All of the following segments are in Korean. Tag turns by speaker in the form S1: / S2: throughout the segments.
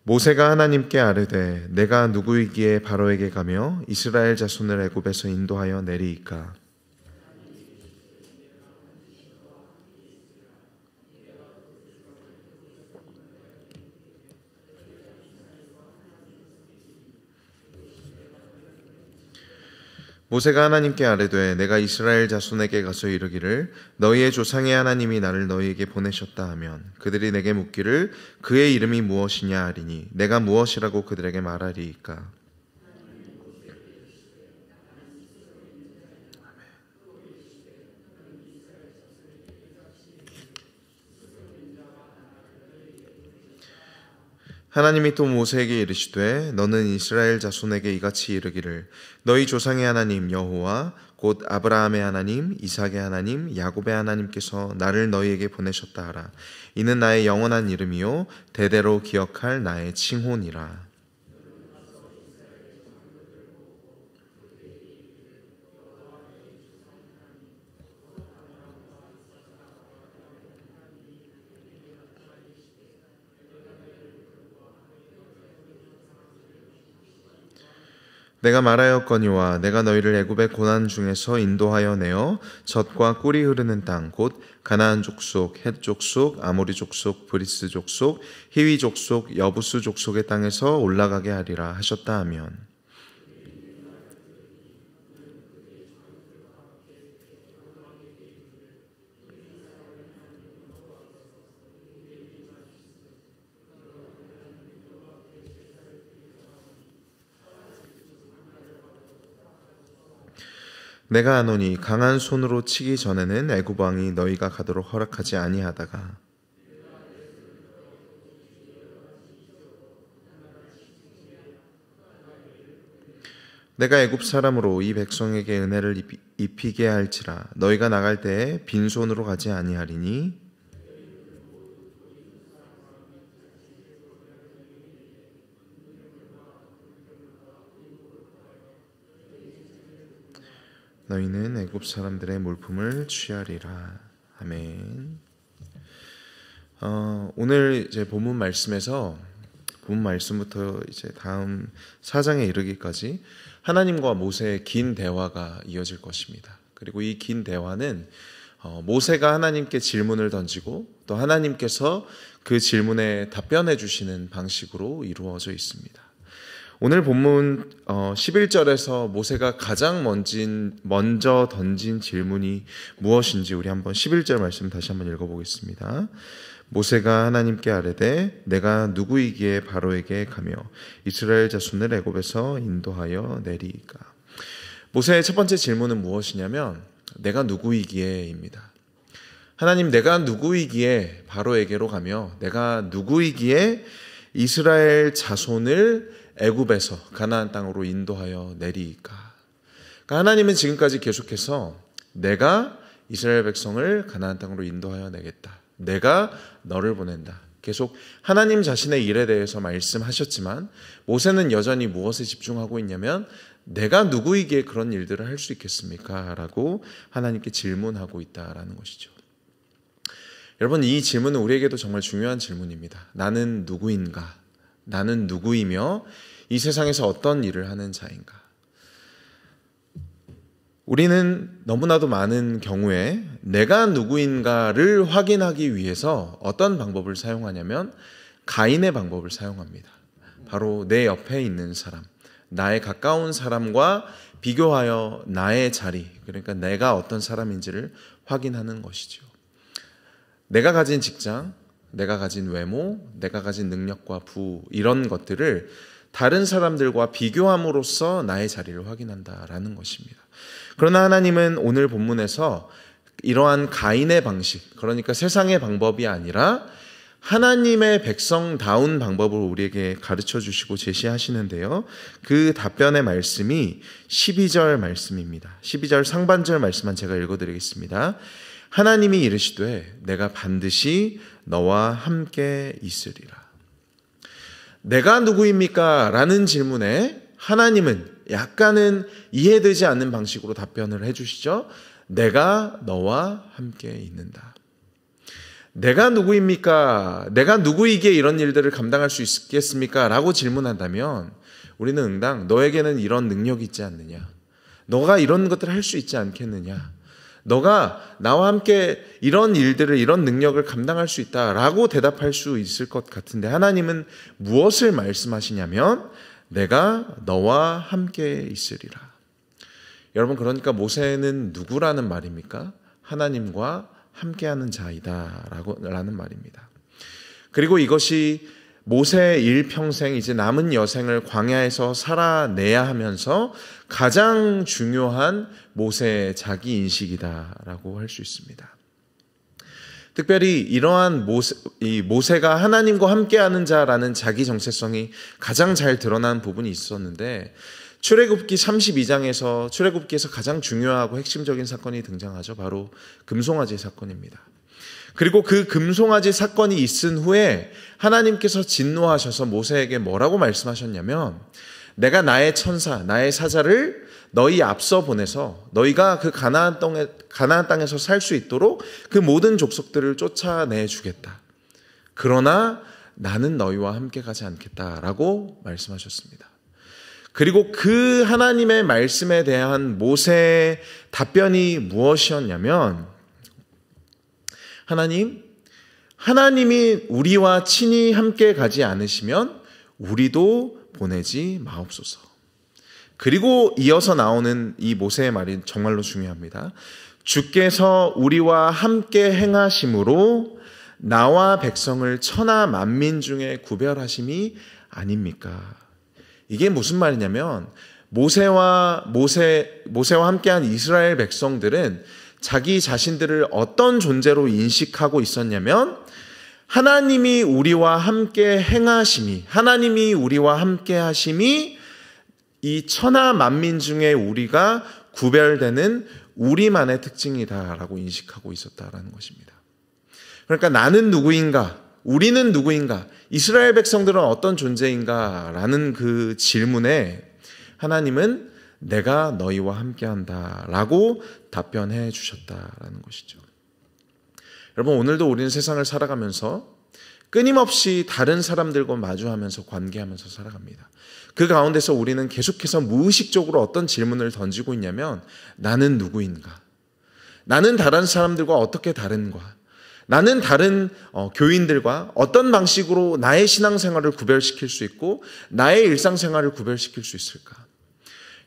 S1: 모세가 하나님께 아뢰되 내가 누구이기에 바로에게 가며 이스라엘 자손을 애굽에서 인도하여 내리이까. 모세가 하나님께 아뢰되 내가 이스라엘 자손에게 가서 이르기를 너희의 조상의 하나님이 나를 너희에게 보내셨다 하면 그들이 내게 묻기를 그의 이름이 무엇이냐 하리니 내가 무엇이라고 그들에게 말하리이까. 하나님이 또 모세에게 이르시되 너는 이스라엘 자손에게 이같이 이르기를 너희 조상의 하나님 여호와 곧 아브라함의 하나님 이삭의 하나님 야곱의 하나님께서 나를 너희에게 보내셨다 하라. 이는 나의 영원한 이름이요 대대로 기억할 나의 칭호니라. 내가 말하였거니와 내가 너희를 애굽의 고난 중에서 인도하여 내어 젖과 꿀이 흐르는 땅 곧 가나안 족속, 헷 족속, 아모리 족속, 브리스 족속, 히위 족속, 여부스 족속의 땅에서 올라가게 하리라 하셨다 하면 내가 아노니 강한 손으로 치기 전에는 애굽 왕이 너희가 가도록 허락하지 아니하다가 내가 애굽 사람으로 이 백성에게 은혜를 입히게 할지라 너희가 나갈 때에 빈손으로 가지 아니하리니 너희는 애굽 사람들의 물품을 취하리라. 아멘. 오늘 이제 본문 말씀부터 이제 다음 4장에 이르기까지 하나님과 모세의 긴 대화가 이어질 것입니다. 그리고 이 긴 대화는 모세가 하나님께 질문을 던지고 또 하나님께서 그 질문에 답변해 주시는 방식으로 이루어져 있습니다. 오늘 본문 11절에서 모세가 가장 먼저 던진 질문이 무엇인지 우리 한번 11절 말씀 다시 한번 읽어보겠습니다. 모세가 하나님께 아뢰되 내가 누구이기에 바로에게 가며 이스라엘 자손을 애굽에서 인도하여 내리이까. 모세의 첫 번째 질문은 무엇이냐면 내가 누구이기에입니다. 하나님, 내가 누구이기에 바로에게로 가며 내가 누구이기에 이스라엘 자손을 애굽에서 가나안 땅으로 인도하여 내리이까. 그러니까 하나님은 지금까지 계속해서 내가 이스라엘 백성을 가나안 땅으로 인도하여 내겠다. 내가 너를 보낸다. 계속 하나님 자신의 일에 대해서 말씀하셨지만 모세는 여전히 무엇에 집중하고 있냐면 내가 누구이기에 그런 일들을 할 수 있겠습니까? 라고 하나님께 질문하고 있다라는 것이죠. 여러분, 이 질문은 우리에게도 정말 중요한 질문입니다. 나는 누구인가? 나는 누구이며 이 세상에서 어떤 일을 하는 자인가? 우리는 너무나도 많은 경우에 내가 누구인가를 확인하기 위해서 어떤 방법을 사용하냐면 가인의 방법을 사용합니다. 바로 내 옆에 있는 사람, 나의 가까운 사람과 비교하여 나의 자리, 그러니까 내가 어떤 사람인지를 확인하는 것이죠. 내가 가진 직장, 내가 가진 외모, 내가 가진 능력과 부, 이런 것들을 다른 사람들과 비교함으로써 나의 자리를 확인한다라는 것입니다. 그러나 하나님은 오늘 본문에서 이러한 가인의 방식, 그러니까 세상의 방법이 아니라 하나님의 백성다운 방법을 우리에게 가르쳐 주시고 제시하시는데요. 그 답변의 말씀이 12절 말씀입니다. 12절 상반절 말씀만 제가 읽어드리겠습니다. 하나님이 이르시되 내가 반드시 너와 함께 있으리라. 내가 누구입니까? 라는 질문에 하나님은 약간은 이해되지 않는 방식으로 답변을 해주시죠. 내가 너와 함께 있는다. 내가 누구입니까? 내가 누구이기에 이런 일들을 감당할 수 있겠습니까? 라고 질문한다면 우리는 응당 너에게는 이런 능력이 있지 않느냐? 너가 이런 것들을 할 수 있지 않겠느냐? 너가 나와 함께 이런 일들을, 이런 능력을 감당할 수 있다라고 대답할 수 있을 것 같은데 하나님은 무엇을 말씀하시냐면 내가 너와 함께 있으리라. 여러분, 그러니까 모세는 누구라는 말입니까? 하나님과 함께하는 자이다라는 말입니다. 그리고 이것이 모세의 일평생, 이제 남은 여생을 광야에서 살아내야 하면서 가장 중요한 모세의 자기 인식이다라고 할 수 있습니다. 특별히 이러한 모세가 하나님과 함께하는 자라는 자기 정체성이 가장 잘 드러난 부분이 있었는데, 출애굽기 32장에서 출애굽기에서 가장 중요하고 핵심적인 사건이 등장하죠. 바로 금송아지 사건입니다. 그리고 그 금송아지 사건이 있은 후에 하나님께서 진노하셔서 모세에게 뭐라고 말씀하셨냐면, 내가 나의 천사, 나의 사자를 너희 앞서 보내서 너희가 그 가나안 땅에서 살 수 있도록 그 모든 족속들을 쫓아내 주겠다. 그러나 나는 너희와 함께 가지 않겠다라고 말씀하셨습니다. 그리고 그 하나님의 말씀에 대한 모세의 답변이 무엇이었냐면, 하나님이 우리와 친히 함께 가지 않으시면 우리도 보내지 마옵소서. 그리고 이어서 나오는 이 모세의 말이 정말로 중요합니다. 주께서 우리와 함께 행하심으로 나와 백성을 천하 만민 중에 구별하심이 아닙니까? 이게 무슨 말이냐면, 모세와 함께한 이스라엘 백성들은 자기 자신들을 어떤 존재로 인식하고 있었냐면, 하나님이 우리와 함께 행하심이, 하나님이 우리와 함께 하심이 이 천하 만민 중에 우리가 구별되는 우리만의 특징이다라고 인식하고 있었다라는 것입니다. 그러니까 나는 누구인가? 우리는 누구인가? 이스라엘 백성들은 어떤 존재인가? 라는 그 질문에 하나님은 내가 너희와 함께한다 라고 답변해 주셨다라는 것이죠. 여러분, 오늘도 우리는 세상을 살아가면서 끊임없이 다른 사람들과 마주하면서 관계하면서 살아갑니다. 그 가운데서 우리는 계속해서 무의식적으로 어떤 질문을 던지고 있냐면, 나는 누구인가? 나는 다른 사람들과 어떻게 다른가? 나는 다른 교인들과 어떤 방식으로 나의 신앙생활을 구별시킬 수 있고 나의 일상생활을 구별시킬 수 있을까?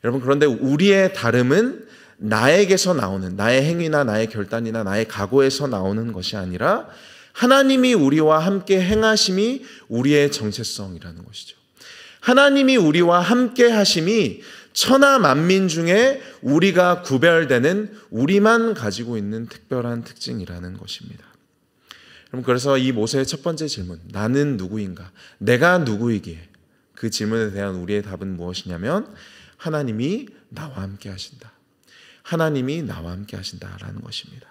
S1: 여러분, 그런데 우리의 다름은 나에게서 나오는, 나의 행위나 나의 결단이나 나의 각오에서 나오는 것이 아니라 하나님이 우리와 함께 행하심이 우리의 정체성이라는 것이죠. 하나님이 우리와 함께 하심이 천하 만민 중에 우리가 구별되는, 우리만 가지고 있는 특별한 특징이라는 것입니다. 여러분, 그래서 이 모세의 첫 번째 질문, 나는 누구인가? 내가 누구이기에? 그 질문에 대한 우리의 답은 무엇이냐면, 하나님이 나와 함께 하신다. 하나님이 나와 함께 하신다라는 것입니다.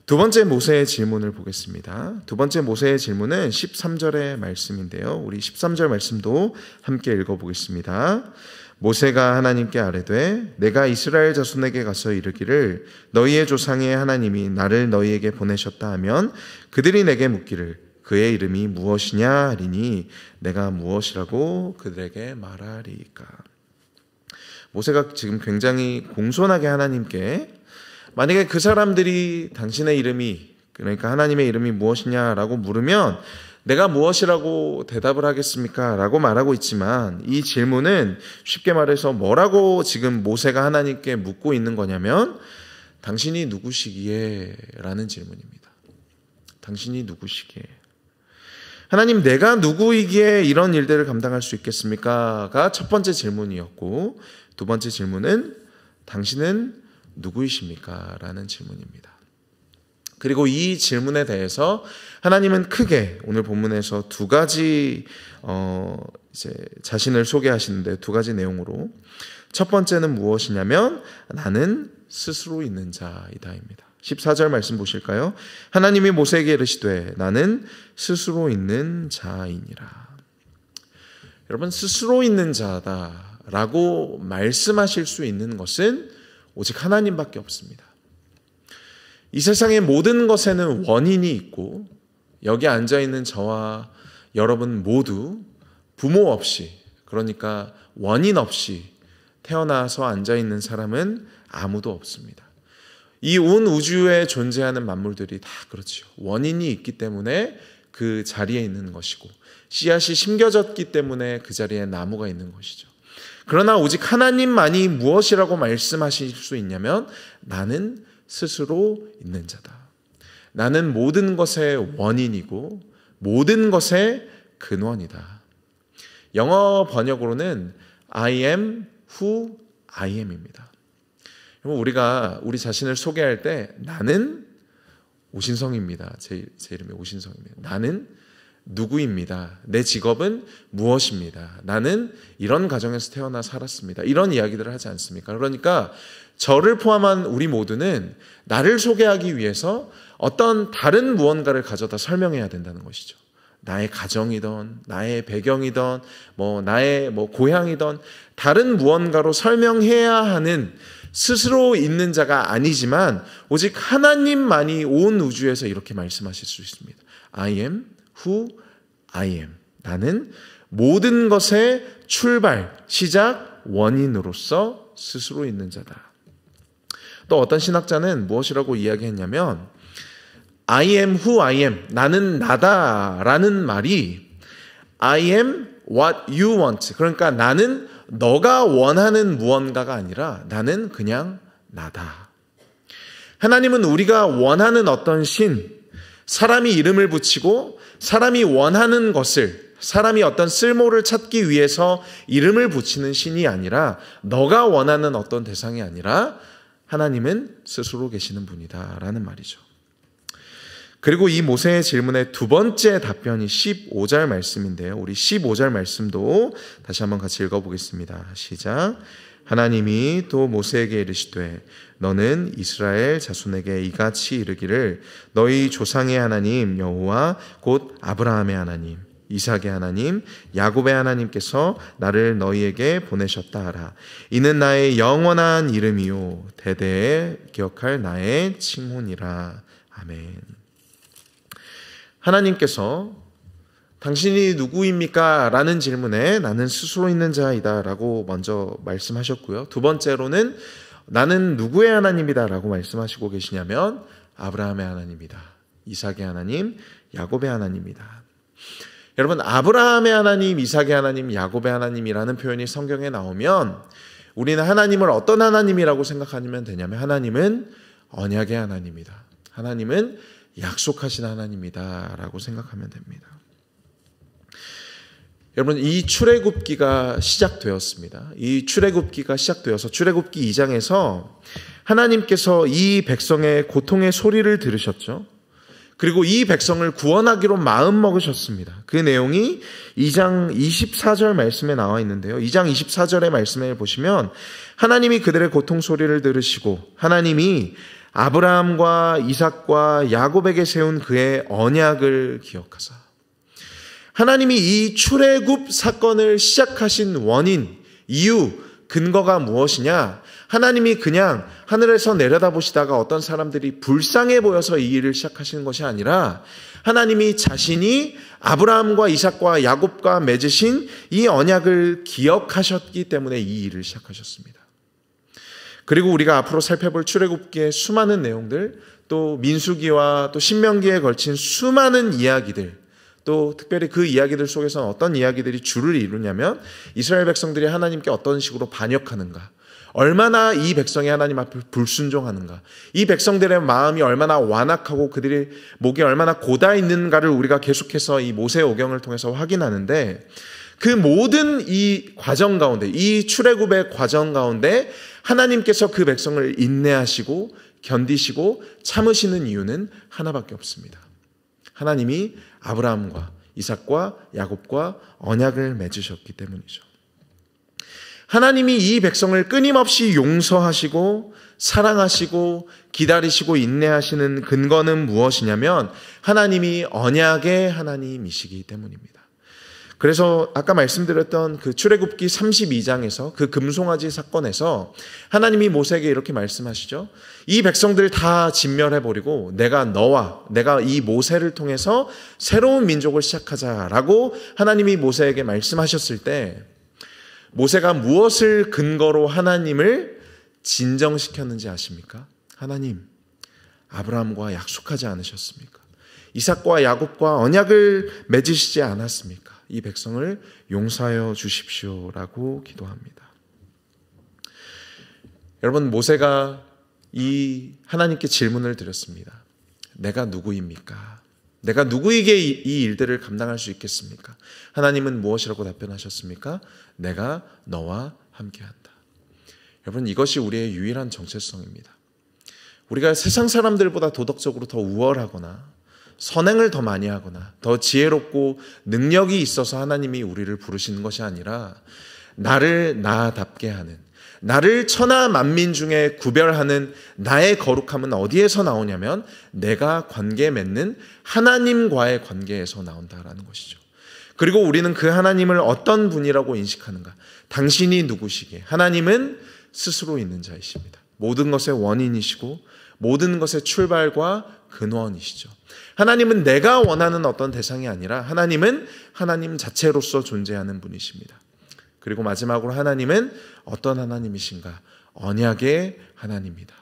S1: 두 번째 모세의 질문을 보겠습니다. 두 번째 모세의 질문은 13절의 말씀인데요. 우리 13절 말씀도 함께 읽어보겠습니다. 모세가 하나님께 아뢰되 내가 이스라엘 자손에게 가서 이르기를 너희의 조상의 하나님이 나를 너희에게 보내셨다 하면 그들이 내게 묻기를 그의 이름이 무엇이냐 하리니 내가 무엇이라고 그들에게 말하리이까. 모세가 지금 굉장히 공손하게 하나님께, 만약에 그 사람들이 당신의 이름이, 그러니까 하나님의 이름이 무엇이냐라고 물으면 내가 무엇이라고 대답을 하겠습니까? 라고 말하고 있지만, 이 질문은 쉽게 말해서 뭐라고 지금 모세가 하나님께 묻고 있는 거냐면, 당신이 누구시기에? 라는 질문입니다. 당신이 누구시기에? 하나님, 내가 누구이기에 이런 일들을 감당할 수 있겠습니까? 가 첫 번째 질문이었고, 두 번째 질문은 당신은 누구이십니까? 라는 질문입니다. 그리고 이 질문에 대해서 하나님은 크게 오늘 본문에서 두 가지 이제 자신을 소개하시는데, 두 가지 내용으로, 첫 번째는 무엇이냐면 나는 스스로 있는 자이다입니다. 14절 말씀 보실까요? 하나님이 모세에게 이르시되 나는 스스로 있는 자이니라. 여러분, 스스로 있는 자다라고 말씀하실 수 있는 것은 오직 하나님밖에 없습니다. 이 세상의 모든 것에는 원인이 있고 여기 앉아있는 저와 여러분 모두 부모 없이, 그러니까 원인 없이 태어나서 앉아있는 사람은 아무도 없습니다. 이 온 우주에 존재하는 만물들이 다 그렇지요. 원인이 있기 때문에 그 자리에 있는 것이고 씨앗이 심겨졌기 때문에 그 자리에 나무가 있는 것이죠. 그러나 오직 하나님만이 무엇이라고 말씀하실 수 있냐면 나는 스스로 있는 자다. 나는 모든 것의 원인이고 모든 것의 근원이다. 영어 번역으로는 I am who I am입니다. 우리가 우리 자신을 소개할 때 나는 오신성입니다. 제 이름이 오신성입니다. 나는 누구입니다. 내 직업은 무엇입니다. 나는 이런 가정에서 태어나 살았습니다. 이런 이야기들을 하지 않습니까? 그러니까 저를 포함한 우리 모두는 나를 소개하기 위해서 어떤 다른 무언가를 가져다 설명해야 된다는 것이죠. 나의 가정이든 나의 배경이든 나의 고향이든 다른 무언가로 설명해야 하는 스스로 있는 자가 아니지만 오직 하나님만이 온 우주에서 이렇게 말씀하실 수 있습니다. I am who I am. 나는 모든 것의 출발, 시작, 원인으로서 스스로 있는 자다. 또 어떤 신학자는 무엇이라고 이야기했냐면 I am who I am. 나는 나다라는 말이 I am what you want. 그러니까 나는 너가 원하는 무언가가 아니라 나는 그냥 나다. 하나님은 우리가 원하는 어떤 사람이 이름을 붙이고 사람이 원하는 것을, 사람이 어떤 쓸모를 찾기 위해서 이름을 붙이는 신이 아니라 너가 원하는 어떤 대상이 아니라 하나님은 스스로 계시는 분이다라는 말이죠. 그리고 이 모세의 질문의 두 번째 답변이 15절 말씀인데요. 우리 15절 말씀도 다시 한번 같이 읽어보겠습니다. 시작. 하나님이 또 모세에게 이르시되 너는 이스라엘 자손에게 이같이 이르기를 너희 조상의 하나님 여호와 곧 아브라함의 하나님 이삭의 하나님 야곱의 하나님께서 나를 너희에게 보내셨다 하라. 이는 나의 영원한 이름이요 대대에 기억할 나의 칭혼이라. 아멘. 하나님께서 당신이 누구입니까? 라는 질문에 나는 스스로 있는 자이다 라고 먼저 말씀하셨고요. 두 번째로는 나는 누구의 하나님이다 라고 말씀하시고 계시냐면 아브라함의 하나님이다. 이삭의 하나님, 야곱의 하나님이다. 여러분, 아브라함의 하나님, 이삭의 하나님, 야곱의 하나님이라는 표현이 성경에 나오면 우리는 하나님을 어떤 하나님이라고 생각하면 되냐면 하나님은 언약의 하나님이다. 하나님은 약속하신 하나님이다 라고 생각하면 됩니다. 여러분, 이 출애굽기가 시작되었습니다. 이 출애굽기가 시작되어서 출애굽기 2장에서 하나님께서 이 백성의 고통의 소리를 들으셨죠. 그리고 이 백성을 구원하기로 마음 먹으셨습니다. 그 내용이 2장 24절 말씀에 나와 있는데요. 2장 24절의 말씀을 보시면 하나님이 그들의 고통 소리를 들으시고 하나님이 아브라함과 이삭과 야곱에게 세운 그의 언약을 기억하사 하나님이 이 출애굽 사건을 시작하신 원인, 이유, 근거가 무엇이냐? 하나님이 그냥 하늘에서 내려다보시다가 어떤 사람들이 불쌍해 보여서 이 일을 시작하시는 것이 아니라 하나님이 자신이 아브라함과 이삭과 야곱과 맺으신 이 언약을 기억하셨기 때문에 이 일을 시작하셨습니다. 그리고 우리가 앞으로 살펴볼 출애굽기의 수많은 내용들, 또 민수기와 또 신명기에 걸친 수많은 이야기들, 또 특별히 그 이야기들 속에서는 어떤 이야기들이 주를 이루냐면 이스라엘 백성들이 하나님께 어떤 식으로 반역하는가, 얼마나 이 백성이 하나님 앞에 불순종하는가, 이 백성들의 마음이 얼마나 완악하고 그들의 목이 얼마나 고다 있는가를 우리가 계속해서 이 모세오경을 통해서 확인하는데 그 모든 이 과정 가운데, 이 출애굽의 과정 가운데 하나님께서 그 백성을 인내하시고 견디시고 참으시는 이유는 하나밖에 없습니다. 하나님이 아브라함과 이삭과 야곱과 언약을 맺으셨기 때문이죠. 하나님이 이 백성을 끊임없이 용서하시고 사랑하시고 기다리시고 인내하시는 근거는 무엇이냐면 하나님이 언약의 하나님이시기 때문입니다. 그래서 아까 말씀드렸던 그 출애굽기 32장에서 그 금송아지 사건에서 하나님이 모세에게 이렇게 말씀하시죠. 이 백성들 다 진멸해버리고 내가 이 모세를 통해서 새로운 민족을 시작하자라고 하나님이 모세에게 말씀하셨을 때 모세가 무엇을 근거로 하나님을 진정시켰는지 아십니까? 하나님, 아브라함과 약속하지 않으셨습니까? 이삭과 야곱과 언약을 맺으시지 않았습니까? 이 백성을 용서하여 주십시오라고 기도합니다. 여러분, 모세가 이 하나님께 질문을 드렸습니다. 내가 누구입니까? 내가 누구에게 이 일들을 감당할 수 있겠습니까? 하나님은 무엇이라고 답변하셨습니까? 내가 너와 함께한다. 여러분, 이것이 우리의 유일한 정체성입니다. 우리가 세상 사람들보다 도덕적으로 더 우월하거나 선행을 더 많이 하거나 더 지혜롭고 능력이 있어서 하나님이 우리를 부르시는 것이 아니라 나를 나답게 하는, 나를 천하 만민 중에 구별하는 나의 거룩함은 어디에서 나오냐면 내가 관계 맺는 하나님과의 관계에서 나온다라는 것이죠. 그리고 우리는 그 하나님을 어떤 분이라고 인식하는가? 당신이 누구시기에? 하나님은 스스로 있는 자이십니다. 모든 것의 원인이시고 모든 것의 출발과 근원이시죠. 하나님은 내가 원하는 어떤 대상이 아니라 하나님은 하나님 자체로서 존재하는 분이십니다. 그리고 마지막으로 하나님은 어떤 하나님이신가? 언약의 하나님이다.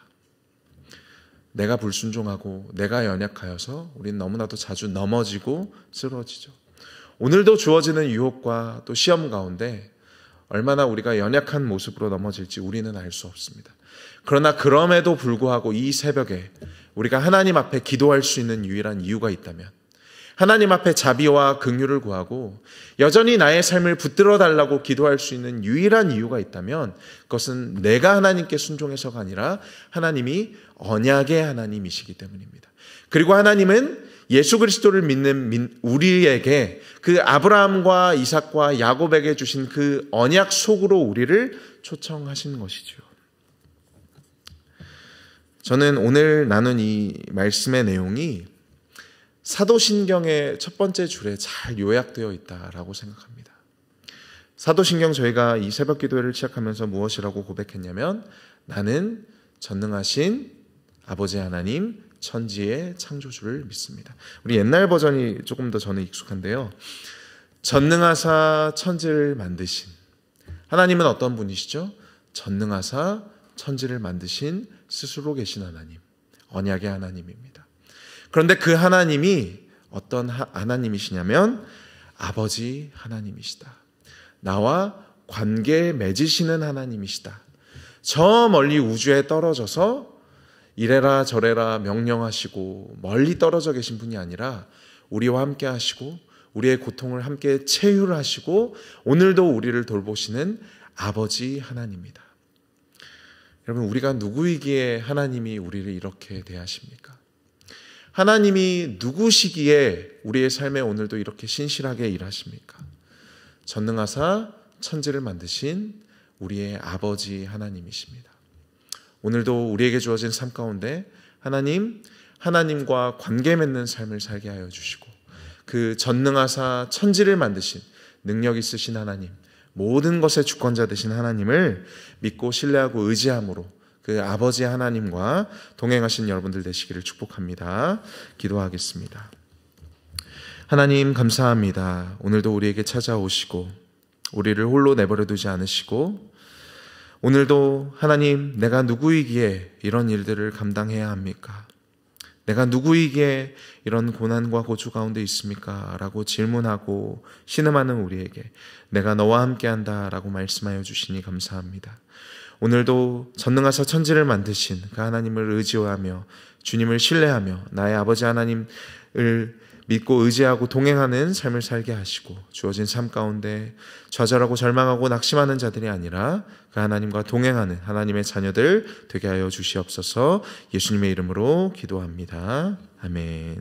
S1: 내가 불순종하고 내가 연약하여서 우리는 너무나도 자주 넘어지고 쓰러지죠. 오늘도 주어지는 유혹과 또 시험 가운데 얼마나 우리가 연약한 모습으로 넘어질지 우리는 알 수 없습니다. 그러나 그럼에도 불구하고 이 새벽에 우리가 하나님 앞에 기도할 수 있는 유일한 이유가 있다면, 하나님 앞에 자비와 긍휼을 구하고 여전히 나의 삶을 붙들어 달라고 기도할 수 있는 유일한 이유가 있다면 그것은 내가 하나님께 순종해서가 아니라 하나님이 언약의 하나님이시기 때문입니다. 그리고 하나님은 예수 그리스도를 믿는 우리에게 그 아브라함과 이삭과 야곱에게 주신 그 언약 속으로 우리를 초청하신 것이죠. 저는 오늘 나눈 이 말씀의 내용이 사도신경의 첫 번째 줄에 잘 요약되어 있다라고 생각합니다. 사도신경 저희가 이 새벽 기도회를 시작하면서 무엇이라고 고백했냐면 나는 전능하신 아버지 하나님 천지의 창조주를 믿습니다. 우리 옛날 버전이 조금 더 저는 익숙한데요. 전능하사 천지를 만드신 하나님은 어떤 분이시죠? 전능하사 천지를 만드신 스스로 계신 하나님, 언약의 하나님입니다. 그런데 그 하나님이 어떤 하나님이시냐면 아버지 하나님이시다. 나와 관계 맺으시는 하나님이시다. 저 멀리 우주에 떨어져서 이래라 저래라 명령하시고 멀리 떨어져 계신 분이 아니라 우리와 함께 하시고 우리의 고통을 함께 체휼하시고 오늘도 우리를 돌보시는 아버지 하나님입니다. 여러분, 우리가 누구이기에 하나님이 우리를 이렇게 대하십니까? 하나님이 누구시기에 우리의 삶에 오늘도 이렇게 신실하게 일하십니까? 전능하사 천지를 만드신 우리의 아버지 하나님이십니다. 오늘도 우리에게 주어진 삶 가운데 하나님과 관계 맺는 삶을 살게 하여 주시고 그 전능하사 천지를 만드신 능력 있으신 하나님, 모든 것의 주권자 되신 하나님을 믿고 신뢰하고 의지함으로 그 아버지 하나님과 동행하신 여러분들 되시기를 축복합니다. 기도하겠습니다. 하나님 감사합니다. 오늘도 우리에게 찾아오시고 우리를 홀로 내버려 두지 않으시고 오늘도 하나님, 내가 누구이기에 이런 일들을 감당해야 합니까? 내가 누구이기에 이런 고난과 고주 가운데 있습니까? 라고 질문하고 신음하는 우리에게 내가 너와 함께한다 라고 말씀하여 주시니 감사합니다. 오늘도 전능하사 천지를 만드신 그 하나님을 의지하며 주님을 신뢰하며 나의 아버지 하나님을 믿고 의지하고 동행하는 삶을 살게 하시고 주어진 삶 가운데 좌절하고 절망하고 낙심하는 자들이 아니라 그 하나님과 동행하는 하나님의 자녀들 되게 하여 주시옵소서. 예수님의 이름으로 기도합니다. 아멘.